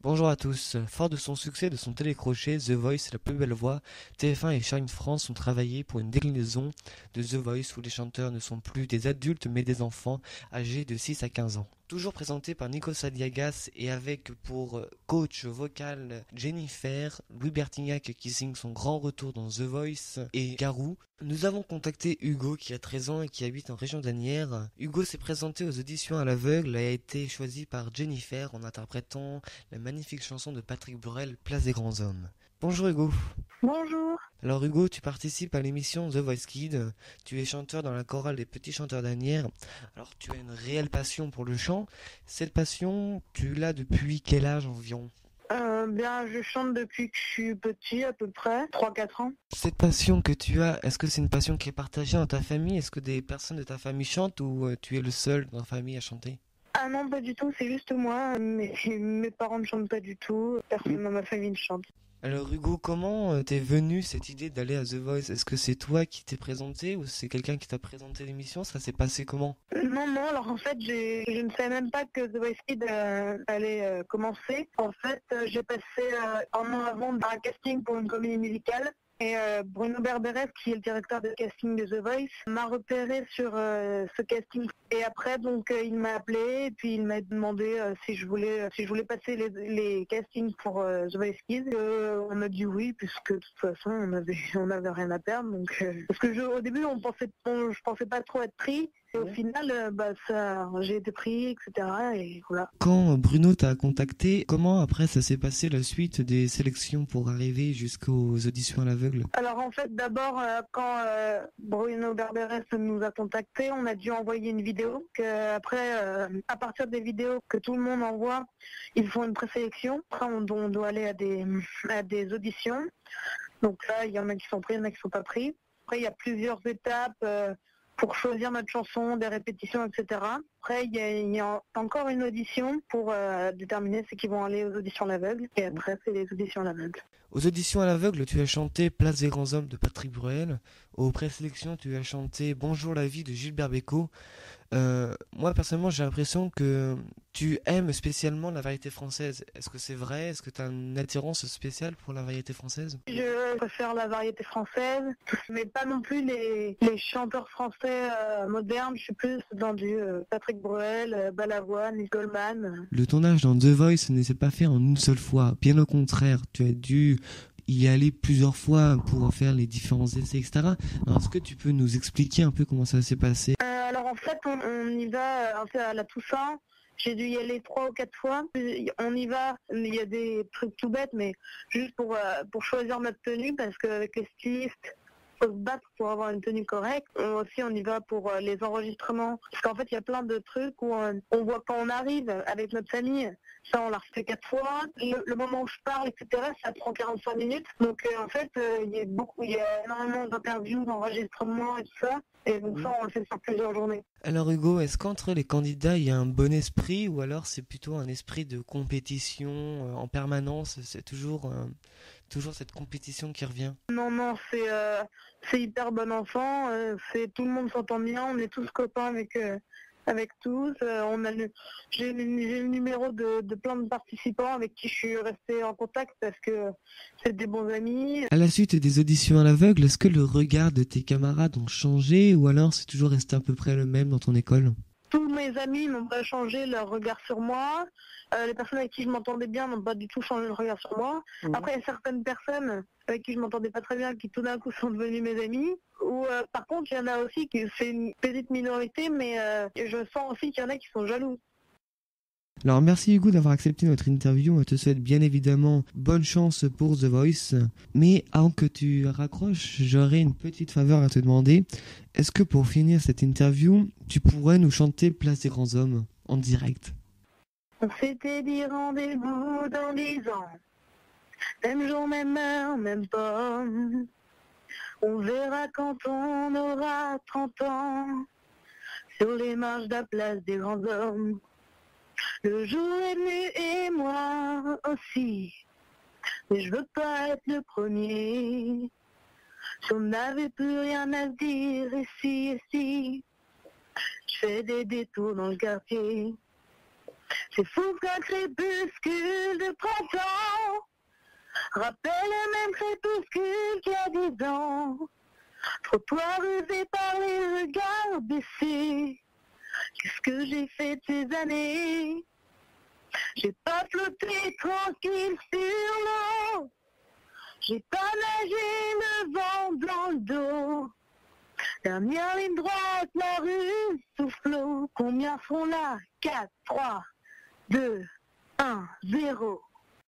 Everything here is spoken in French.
Bonjour à tous. Fort de son succès de son télécrochet The Voice et la plus belle voix, TF1 et Shine France ont travaillé pour une déclinaison de The Voice où les chanteurs ne sont plus des adultes mais des enfants âgés de 6 à 15 ans. Toujours présenté par Nico Sadiagas et avec pour coach vocal Jennifer, Louis Bertignac qui signe son grand retour dans The Voice et Garou, nous avons contacté Hugo qui a 13 ans et qui habite en région d'Asnières. Hugo s'est présenté aux auditions à l'aveugle et a été choisi par Jennifer en interprétant la magnifique chanson de Patrick Borel, Place des grands hommes. Bonjour Hugo. Bonjour. Alors Hugo, tu participes à l'émission The Voice Kids, tu es chanteur dans la chorale des petits chanteurs d'Asnières. Alors tu as une réelle passion pour le chant. Cette passion, tu l'as depuis quel âge environ? Je chante depuis que je suis petit, à peu près, 3-4 ans. Cette passion que tu as, est-ce que c'est une passion qui est partagée dans ta famille? Est-ce que des personnes de ta famille chantent ou tu es le seul dans ta famille à chanter? Ah non, pas du tout, c'est juste moi. Mes parents ne chantent pas du tout, personne dans ma famille ne chante. Alors Hugo, comment t'es venue cette idée d'aller à The Voice? Est-ce que c'est toi qui t'es présenté ou c'est quelqu'un qui t'a présenté l'émission? Ça s'est passé comment? Non, alors en fait, je ne savais même pas que The Voice Kids allait commencer. En fait, j'ai passé un an avant un casting pour une comédie musicale. Et Bruno Berberes, qui est le directeur de casting de The Voice, m'a repéré sur ce casting. Et après, donc, il m'a appelé et puis il m'a demandé si je voulais passer les castings pour The Voice Kids. On a dit oui, puisque de toute façon, on avait rien à perdre. Donc, parce que au début, je pensais pas trop être pris. Et au final, j'ai été pris, etc. Et voilà. Quand Bruno t'a contacté, comment après ça s'est passé la suite des sélections pour arriver jusqu'aux auditions à l'aveugle? Alors en fait, d'abord, quand Bruno Berberes nous a contactés, on a dû envoyer une vidéo. Après, à partir des vidéos que tout le monde envoie, ils font une présélection. Après, on doit aller à des auditions. Donc là, il y en a qui sont pris, il y en a qui ne sont pas pris. Après, il y a plusieurs étapes pour choisir notre chanson, des répétitions, etc. Après, il y a encore une audition pour déterminer ceux qui vont aller aux auditions à l'aveugle. Et après, c'est les auditions à l'aveugle. Aux auditions à l'aveugle, tu as chanté Place des grands hommes de Patrick Bruel. Aux présélections, tu as chanté Bonjour la vie de Gilbert Bécaud. Moi, personnellement, j'ai l'impression que tu aimes spécialement la variété française. Est-ce que c'est vrai? Est-ce que tu as une attirance spéciale pour la variété française? Je préfère la variété française, mais pas non plus les chanteurs français modernes. Je suis plus dans du Patrick Bruel, Balavoine, Nick Goldman. Le tournage dans The Voice ne s'est pas fait en une seule fois. Bien au contraire, tu as dû y aller plusieurs fois pour faire les différents essais, etc. Alors, est-ce que tu peux nous expliquer un peu comment ça s'est passé? Alors en fait, on y va un peu à la Toussaint. J'ai dû y aller 3 ou 4 fois. On y va, il y a des trucs tout bêtes, mais juste pour choisir notre tenue, parce qu'avec les stylistes, faut se battre pour avoir une tenue correcte. Aussi, on y va pour les enregistrements. Parce qu'en fait, il y a plein de trucs où on voit quand on arrive avec notre famille. Ça, on l'a refait 4 fois. Le moment où je parle, etc., ça prend 45 minutes. Donc, en fait, il y a énormément d'interviews, d'enregistrements et tout ça. Et donc ça, on le fait sur plusieurs journées. Alors Hugo, est-ce qu'entre les candidats, il y a un bon esprit ou alors c'est plutôt un esprit de compétition en permanence? C'est toujours cette compétition qui revient? Non, c'est hyper bon enfant. Tout le monde s'entend bien. On est tous copains avec tous. J'ai le numéro de plein de participants avec qui je suis restée en contact parce que c'est des bons amis. À la suite des auditions à l'aveugle, est-ce que le regard de tes camarades ont changé ou alors c'est toujours resté à peu près le même dans ton école? Tous mes amis n'ont pas changé leur regard sur moi. Les personnes avec qui je m'entendais bien n'ont pas du tout changé le regard sur moi. Après, il y a certaines personnes avec qui je m'entendais pas très bien qui tout d'un coup sont devenues mes amis. Ou par contre, il y en a aussi qui c'est une petite minorité, mais je sens aussi qu'il y en a qui sont jaloux. Alors merci Hugo d'avoir accepté notre interview, on te souhaite bien évidemment bonne chance pour The Voice, mais avant que tu raccroches, j'aurais une petite faveur à te demander. Est-ce que pour finir cette interview, tu pourrais nous chanter Place des grands hommes en direct? On s'était dit rendez-vous dans 10 ans, même jour, même heure, même pomme. On verra quand on aura 30 ans, sur les marches de la place des grands hommes. Le jour est venu et moi aussi, mais je veux pas être le premier. Si on n'avait plus rien à se dire, et si, je fais des détours dans le quartier. C'est fou qu'un crépuscule de printemps rappelle le même crépuscule qu'il y a 10 ans. Trottoir usé par les regards baissés. Qu'est-ce que j'ai fait de ces années? J'ai pas flotté tranquille sur l'eau. J'ai pas nagé le vent dans le dos. Dernière ligne droite, la rue souffle l'eau. Combien sont là? 4, 3, 2, 1, 0.